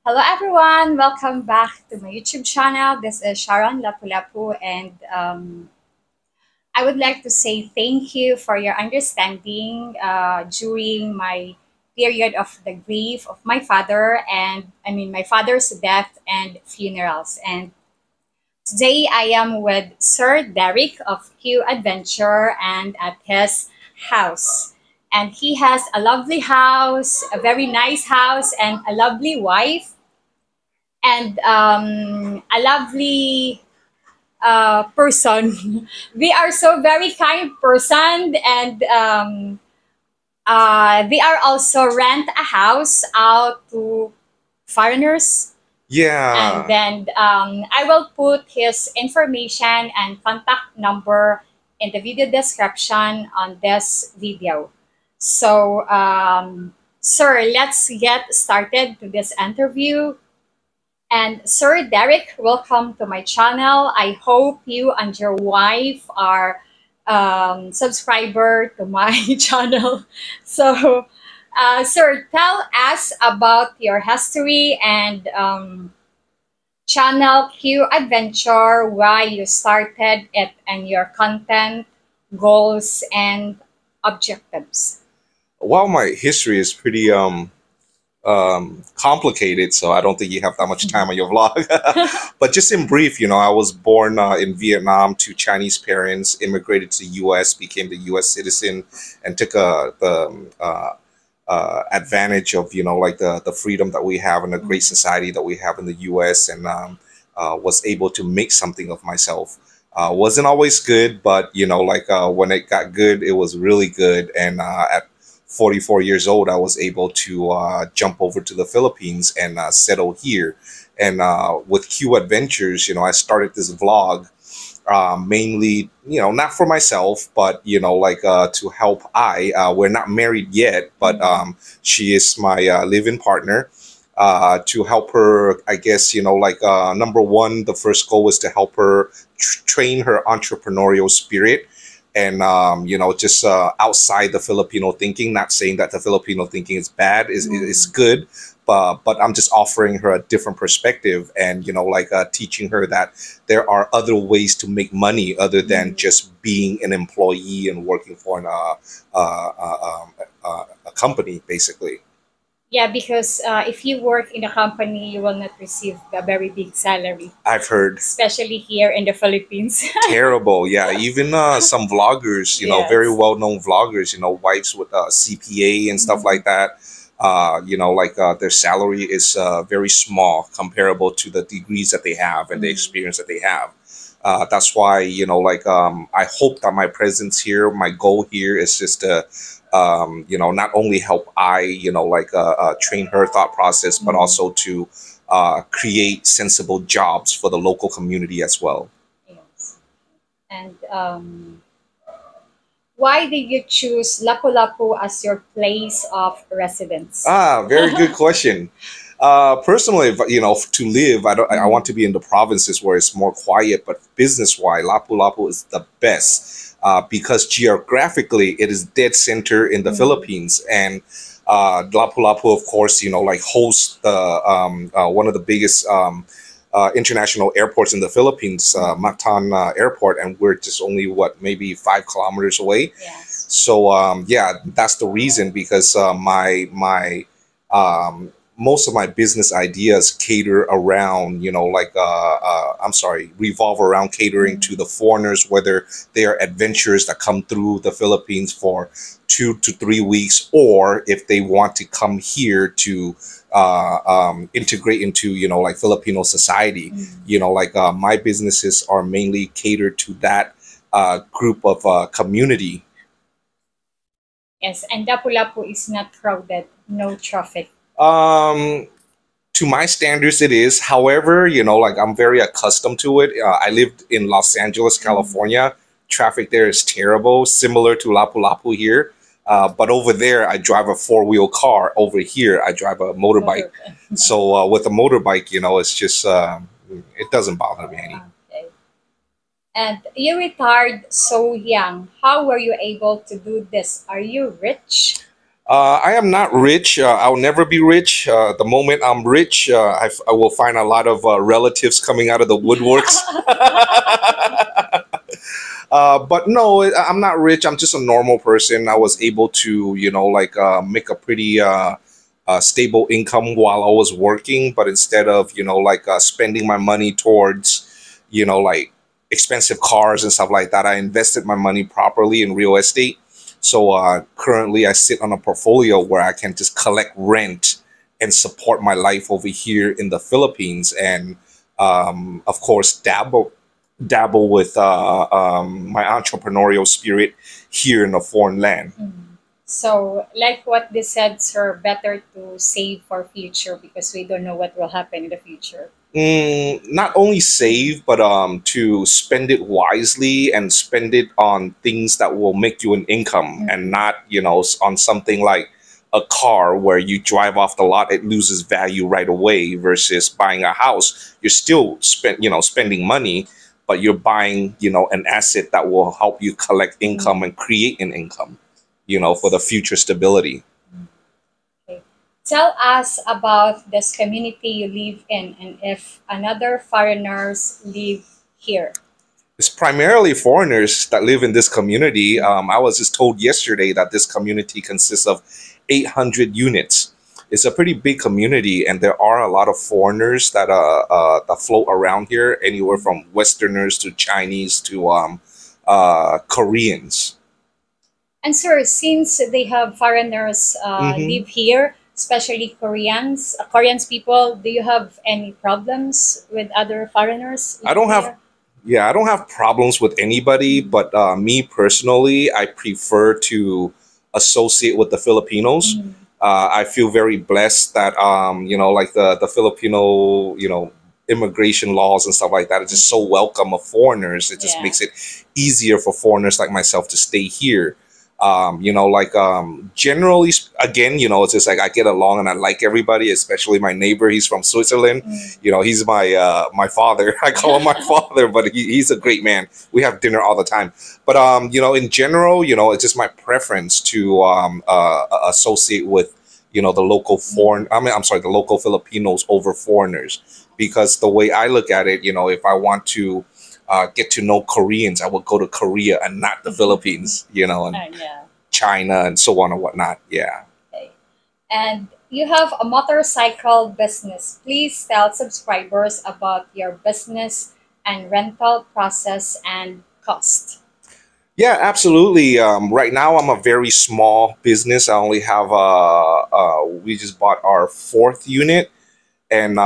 Hello everyone, welcome back to my YouTube channel. This is Sharon Lapu-Lapu, and I would like to say thank you for your understanding during my period of the grief of my father, and my father's death and funerals. And today I am with Sir Derek of Q Adventure and at his house. And he has a lovely house, a very nice house, and a lovely wife and a lovely person. They are so very kind person, and they are also rent a house out to foreigners. And Yeah. then I will put his information and contact number in the video description on this video. So, sir, let's get started to this interview. And Sir Derek, welcome to my channel. I hope you and your wife are subscriber to my channel. So, sir, tell us about your history and channel Q Adventure, why you started it, and your content, goals, and objectives. Well, my history is pretty complicated, so I don't think you have that much time on your vlog. But just in brief, I was born in Vietnam to Chinese parents, immigrated to the U.S., became the U.S. citizen, and took advantage of like the freedom that we have and the great society that we have in the U.S. and was able to make something of myself. Wasn't always good, but when it got good, it was really good. And at 44 years old, I was able to jump over to the Philippines and settle here. And with Q Adventures, I started this vlog mainly, not for myself, but, to help we're not married yet, but she is my live-in partner. To help her, I guess, number one, the first goal was to help her train her entrepreneurial spirit and just outside the Filipino thinking. Not saying that the Filipino thinking is bad, is good, but I'm just offering her a different perspective and teaching her that there are other ways to make money other than just being an employee and working for a company, basically. Yeah, because if you work in a company, you will not receive a very big salary, I've heard especially here in the Philippines. terrible. Yeah, even some vloggers, very Yes. well-known vloggers, wives with CPA and stuff like that. Their salary is very small comparable to the degrees that they have and the experience that they have. That's why, I hope that my presence here, my goal here is just to, not only help train her thought process, but also to create sensible jobs for the local community as well. Yes. And why did you choose Lapu-Lapu as your place of residence? Very good question. Personally, to live, I want to be in the provinces where it's more quiet, but business-wise, Lapu-Lapu is the best because geographically it is dead center in the Philippines, and Lapu-Lapu, of course, hosts the one of the biggest international airports in the Philippines, Mactan Airport, and we're just only maybe 5 kilometers away. Yes. So yeah, that's the reason, because my most of my business ideas cater around, I'm sorry, revolve around catering to the foreigners, whether they are adventurers that come through the Philippines for 2 to 3 weeks, or if they want to come here to integrate into, Filipino society. My businesses are mainly catered to that group of community. Yes, and Lapu-Lapu is not crowded, no traffic. Um, to my standards, it is. However, I'm very accustomed to it. I lived in Los Angeles, California. Traffic there is terrible, similar to Lapu-Lapu here. But over there, I drive a four-wheel car. Over here, I drive a motorbike. So with a motorbike, it's just it doesn't bother me any. Okay. And you retired so young. How were you able to do this? Are you rich? I am not rich. I'll never be rich. The moment I'm rich, I will find a lot of relatives coming out of the woodworks. But no, I'm not rich. I'm just a normal person. I was able to, make a pretty stable income while I was working. But instead of, spending my money towards, expensive cars and stuff like that, I invested my money properly in real estate. So currently, I sit on a portfolio where I can just collect rent and support my life over here in the Philippines, and of course, dabble with my entrepreneurial spirit here in a foreign land. Mhm. So, like what they said, sir, better to save for future because we don't know what will happen in the future. Not only save, but to spend it wisely and spend it on things that will make you an income, and Mhm. not on something like a car where you drive off the lot, it loses value right away, versus buying a house. You're still spending money, but you're buying an asset that will help you collect income Mhm. and create an income for the Yes. future stability. Okay. Tell us about this community you live in and if another foreigners live here. It's primarily foreigners that live in this community. Mhm. I was just told yesterday that this community consists of 800 units. It's a pretty big community, and there are a lot of foreigners that float around here, anywhere from Westerners to Chinese to Koreans. And sir, since they have foreigners hmm live here, especially Koreans, Koreans people, do you have any problems with other foreigners I living don't have here? Yeah, I don't have problems with anybody, Mhm. but me personally, I prefer to associate with the Filipinos. Mhm. I feel very blessed that like the Filipino, immigration laws and stuff like that are just so Mhm. welcome of foreigners. It just Yeah. makes it easier for foreigners like myself to stay here. Generally, again, it's just like I get along and I like everybody, especially my neighbor. He's from Switzerland. Mm. He's my father. I call him my father, but he's a great man. We have dinner all the time. But in general, it's just my preference to associate with the local foreign. Mhm. I mean, I'm sorry, the local Filipinos over foreigners, because the way I look at it, if I want to get to know Koreans, I would go to Korea and not the Philippines. And Yeah. China and so on and whatnot. Yeah. Okay. And you have a motorcycle business. Please tell subscribers about your business and rental process and cost. Yeah, absolutely. Right now, I'm a very small business. I only have we just bought our fourth unit, and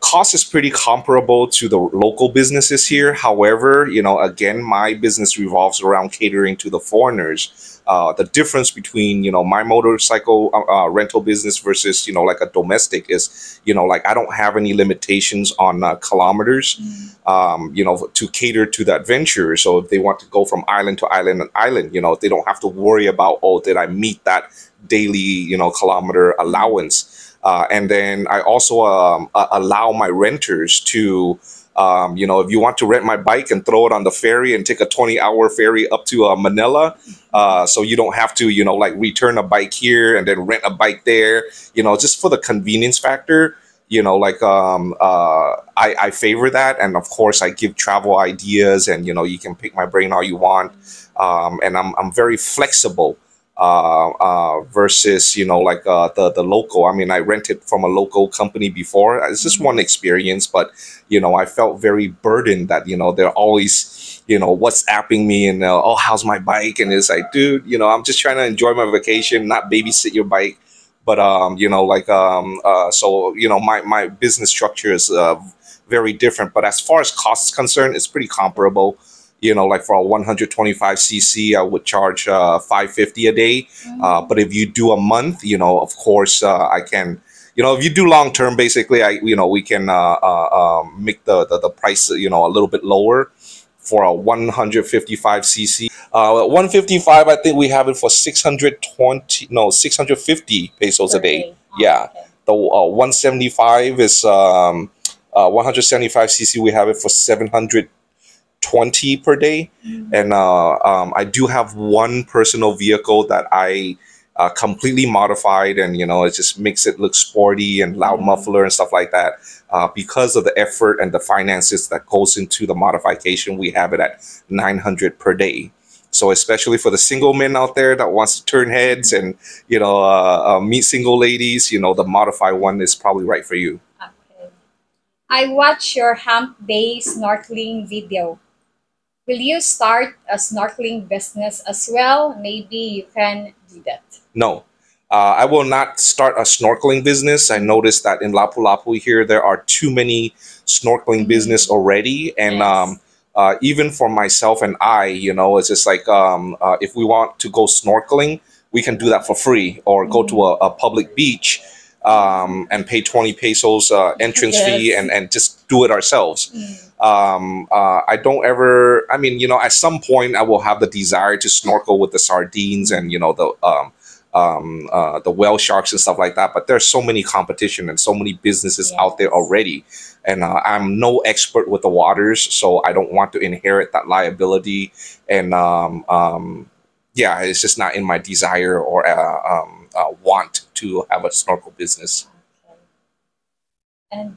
cost is pretty comparable to the local businesses here. However, again, my business revolves around catering to the foreigners. The difference between my motorcycle rental business versus like a domestic is like I don't have any limitations on kilometers. Mm. To cater to the adventurers. So if they want to go from island to island and island, they don't have to worry about, oh, did I meet that daily kilometer allowance. And then I also allow my renters to, if you want to rent my bike and throw it on the ferry and take a 20-hour ferry up to Manila, so you don't have to, like return a bike here and then rent a bike there, just for the convenience factor. I favor that, and of course I give travel ideas, and you can pick my brain all you want. And I'm very flexible versus the local. I mean, I rented from a local company before. It's just one experience, but I felt very burdened that they're always WhatsApping me and oh, how's my bike? And it's like, dude, I'm just trying to enjoy my vacation, not babysit your bike. But so my business structure is very different. But as far as cost is concerned, it's pretty comparable. Like for a 125cc, I would charge 550 a day. Mm. But if you do a month, of course, I can. If you do long term, basically, we can make the price a little bit lower for a 155cc. 155, I think we have it for 620, no, 650 pesos a Per day. day. Oh, Yeah. okay. The 175 is 175cc. We have it for 720 20 per day. And I do have one personal vehicle that I completely modified, and it just makes it look sporty and loud muffler and stuff like that. Because of the effort and the finances that goes into the modification, we have it at 900 per day. So especially for the single men out there that wants to turn heads and meet single ladies, the modified one is probably right for you. Okay. I watched your Hump Day snorkeling video. Will you start a snorkeling business as well? Maybe you can do that. No, I will not start a snorkeling business. I noticed that in Lapu-Lapu here, there are too many snorkeling business already. And Yes. even for myself and I, it's just like if we want to go snorkeling, we can do that for free, or go to a public beach and pay 20 pesos entrance fee, Yes. and just do it ourselves. I don't ever, I mean, at some point I will have the desire to snorkel with the sardines and, the whale sharks and stuff like that. But there's so many competition and so many businesses out there Yes. already. And I'm no expert with the waters, so I don't want to inherit that liability. And yeah, it's just not in my desire or want to have a snorkel business. And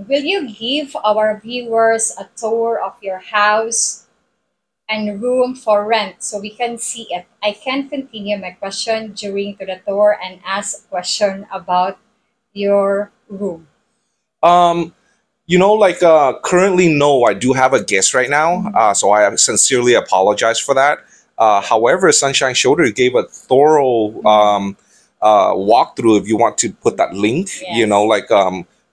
will you give our viewers a tour of your house and room for rent so we can see it? I can continue my question during to the tour and ask a question about your room. Um, like currently, no, I do have a guest right now, so I sincerely apologize for that. However, Sunshine Shoulder gave a thorough walkthrough. If you want to put that link, Yes. like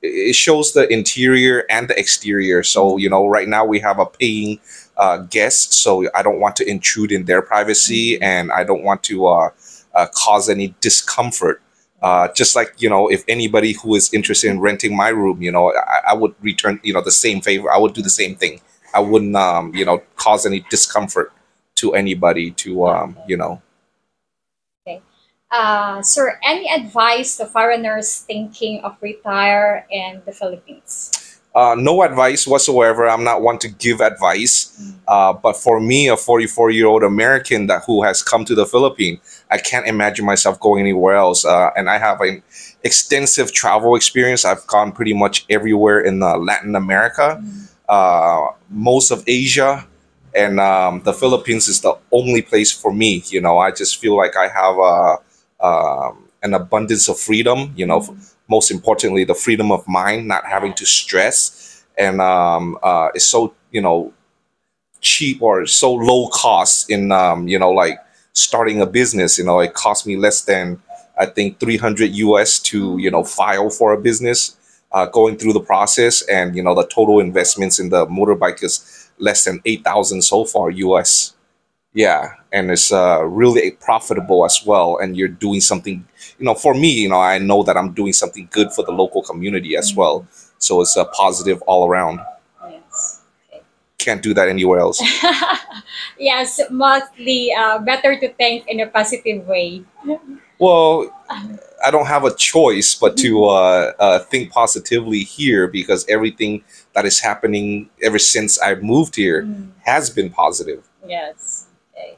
it shows the interior and the exterior. So right now we have a paying guest, so I don't want to intrude in their privacy, and I don't want to cause any discomfort. Just like if anybody who is interested in renting my room, I would return the same favor. I would do the same thing. I wouldn't cause any discomfort to anybody to Okay. Sir, any advice to foreigners thinking of retire in the Philippines? No advice whatsoever. I'm not one to give advice. But for me, a 44-year-old American that who has come to the Philippines, I can't imagine myself going anywhere else. And I have an extensive travel experience. I've gone pretty much everywhere in Latin America, most of Asia, and the Philippines is the only place for me. I just feel like I have an abundance of freedom. Most importantly, the freedom of mind, not having to stress, and it's so cheap or so low cost in like starting a business. It cost me less than I think 300 US to file for a business, going through the process, and the total investments in the motorbike is less than 8,000 so far US. Yeah, and it's really profitable as well. And you're doing something, for me, I know that I'm doing something good for the local community as well. So it's a positive all around. Yes. Okay. Can't do that anywhere else. Yes, mostly better to think in a positive way. Well, I don't have a choice but to think positively here, because everything that is happening ever since I moved here has been positive. Yes. Okay.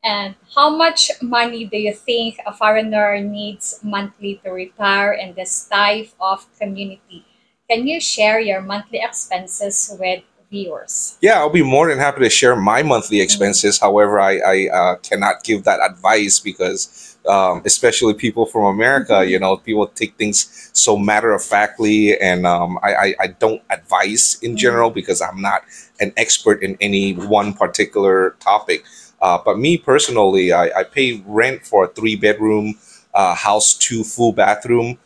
And how much money do you think a foreigner needs monthly to retire in this type of community? Can you share your monthly expenses with viewers? Yeah, I'll be more than happy to share my monthly expenses. However, I cannot give that advice because, especially people from America, people take things so matter of factly, and I don't advise in general because I'm not an expert in any one particular topic. But me personally, I pay rent for a 3-bedroom house, 2 full bathroom.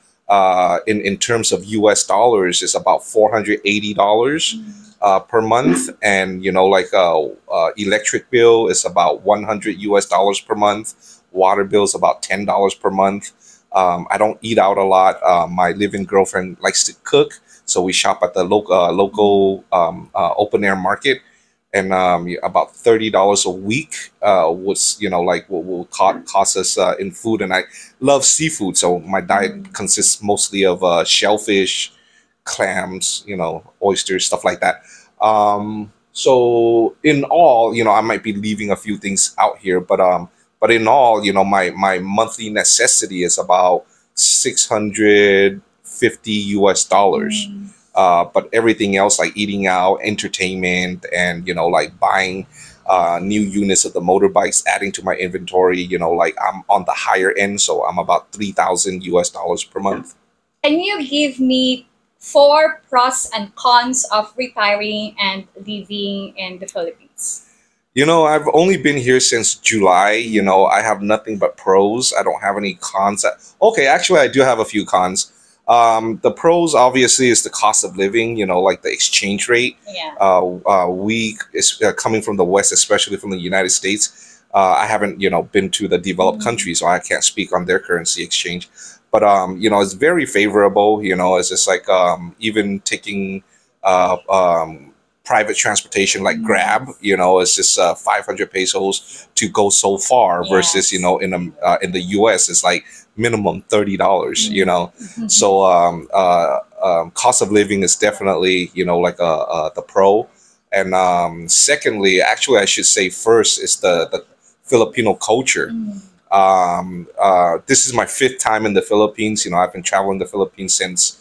In terms of US dollars, is about $480 per month, and like electric bill is about 100 US dollars per month. Water bill is about $10 per month. I don't eat out a lot. My living girlfriend likes to cook, so we shop at the local open air market, and about $30 a week was like what will cost us in food. And I love seafood, so my diet consists mostly of shellfish, clams, oysters, stuff like that. So in all, I might be leaving a few things out here, but in all, my monthly necessity is about 650 US dollars. But everything else, like eating out, entertainment, and like buying new units of the motorbikes, adding to my inventory, like I'm on the higher end, so I'm about 3,000 US dollars per month. Can you give me four pros and cons of retiring and living in the Philippines? I've only been here since July. I have nothing but pros. I don't have any cons. Okay, actually, I do have a few cons. The pros obviously is the cost of living. Like the exchange rate. Yeah. We is coming from the West, especially from the United States. I haven't, been to the developed countries, so I can't speak on their currency exchange. But it's very favorable. It's just like even taking private transportation like Grab, it's just 500 pesos to go so far versus, Yes. in the US, it's like minimum $30, Mhm. So cost of living is definitely, like the pro. And secondly, actually, I should say first is the Filipino culture. This is my fifth time in the Philippines. I've been traveling the Philippines since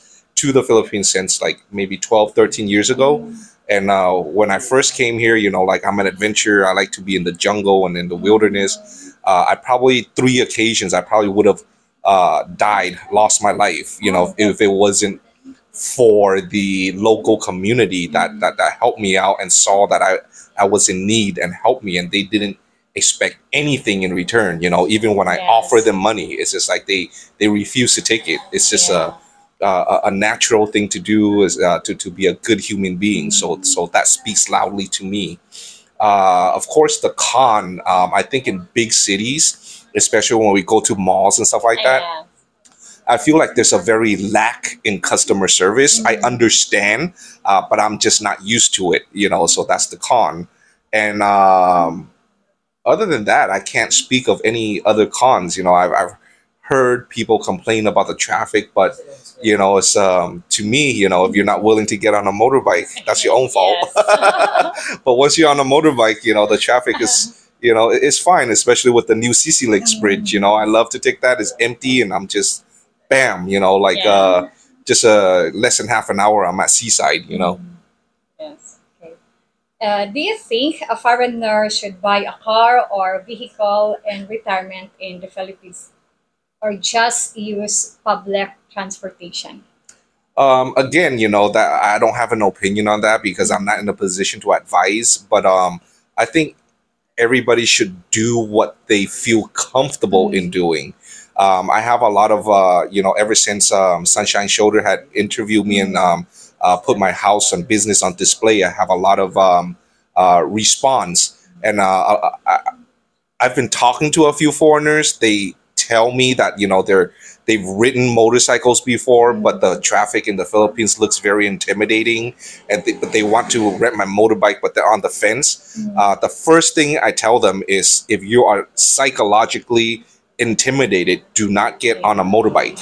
like maybe 12, 13 years ago. And when I first came here, like I'm an adventurer. I like to be in the jungle and in the wilderness. I probably three occasions I probably would have died, lost my life, if it wasn't for the local community that helped me out and saw that I was in need and helped me, and they didn't expect anything in return. Even when I offer them money, it's just like they refuse to take it. It's just a natural thing to do is to be a good human being. So that speaks loudly to me. Of course, the con, I think in big cities, especially when we go to malls and stuff like that, I feel like there's a very lack in customer service. I understand, but I'm just not used to it, so that's the con. And other than that, I can't speak of any other cons. I've heard people complain about the traffic, but it's to me, if you're not willing to get on a motorbike, that's your own fault. But once you're on a motorbike, the traffic is, it's fine, especially with the new CC Lakes bridge. I love to take that. It's empty, and I'm just, bam, like just less than half an hour, I'm at Seaside. Yes. Okay. Do you think a foreigner should buy a car or vehicle in retirement in the Philippines, or just use public transportation? Again, that I don't have an opinion on that because I'm not in a position to advise. But I think everybody should do what they feel comfortable in doing. I have a lot of, ever since Sunshine Shoulder had interviewed me and put my house and business on display, I have a lot of response. And I've been talking to a few foreigners. They tell me that they've ridden motorcycles before, but the traffic in the Philippines looks very intimidating, and but they want to rent my motorbike, but they're on the fence. The first thing I tell them is, if you are psychologically intimidated, do not get on a motorbike.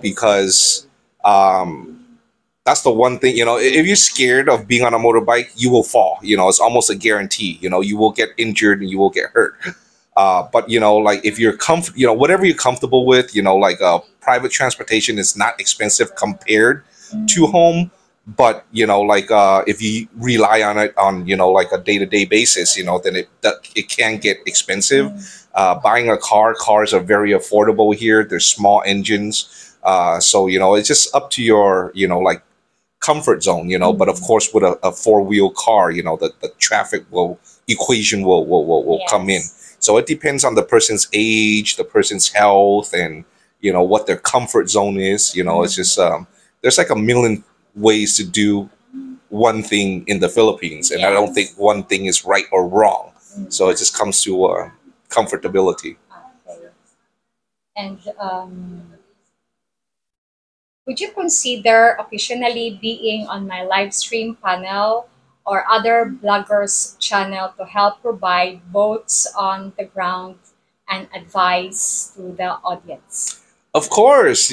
Because that's the one thing. If you're scared of being on a motorbike, you will fall. It's almost a guarantee. You will get injured and you will get hurt. But like if you're whatever you're comfortable with, like private transportation is not expensive compared to home. But like if you rely on it on like a day-to-day basis, then it can get expensive. Buying a cars are very affordable here. There's small engines, so it's just up to your like comfort zone. But of course, with a four-wheel car, the traffic equation will come in. So it depends on the person's age, the person's health, and what their comfort zone is. It's just there's like a million ways to do one thing in the Philippines, and I don't think one thing is right or wrong. So it just comes to comfortability. Okay. And would you consider occasionally being on my live stream panel or other bloggers' channel to help provide boats on the ground and advice to the audience? Of course,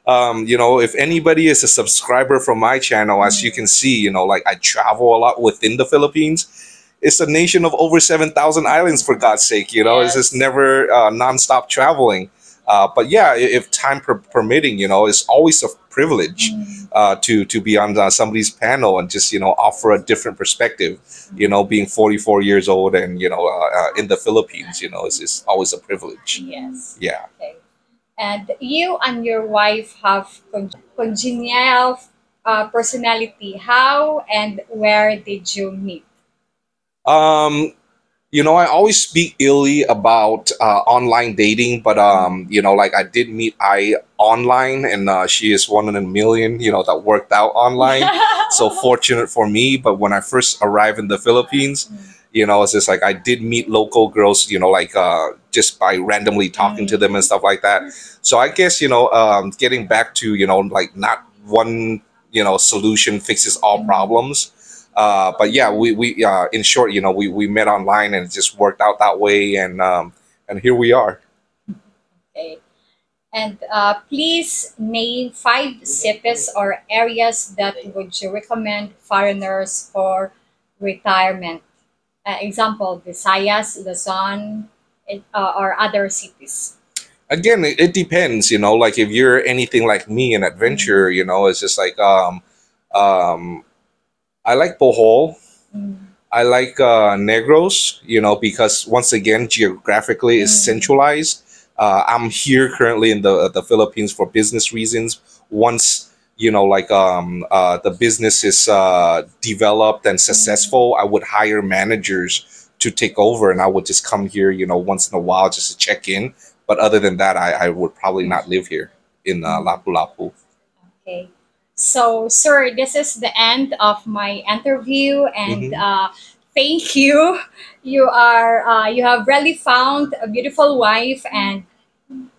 If anybody is a subscriber from my channel, as you can see, like I travel a lot within the Philippines. It's a nation of over 7,000 islands, for God's sake. It's just Yes. never nonstop traveling. But yeah, if time permitting, it's always a privilege to be on somebody's panel and just offer a different perspective. Being 44 years old and in the Philippines, it's always a privilege. Yes. Yeah. Okay. And you and your wife have congenial personality. How and where did you meet? Um, I always speak illy about online dating, but like I did meet I online, and she is one in a million, that worked out online. So fortunate for me. But when I first arrived in the Philippines, it's just like I did meet local girls, like just by randomly talking to them and stuff like that. So I guess getting back to like not one solution fixes all problems. But yeah, we in short, we met online and it just worked out that way, and here we are. Okay. And please name five cities or areas that would you recommend foreigners for retirement. Example, Visayas, Luzon, or other cities. Again, it depends, like if you're anything like me, an adventurer, it's just like um, I like Bohol. Mm. I like Negros, because once again, geographically, it's centralized. I'm here currently in the Philippines for business reasons. Once like the business is developed and successful, I would hire managers to take over, and I would just come here, once in a while just to check in. But other than that, I would probably not live here in Lapu-Lapu. Okay. So, sir, this is the end of my interview, and Hmm. thank you. You have really found a beautiful wife and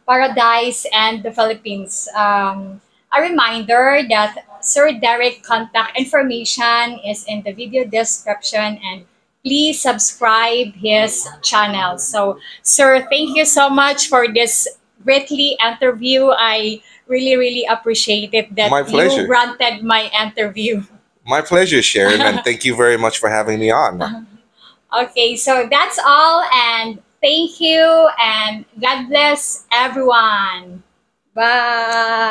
paradise and the Philippines. A reminder that Sir Derek contact information is in the video description, and please subscribe his channel. So, sir, thank you so much for this greatly interview. I really appreciate it that My you pleasure. granted my interview. My pleasure, Sharon, and thank you very much for having me on. Okay, so that's all, and thank you, and God bless everyone. Bye.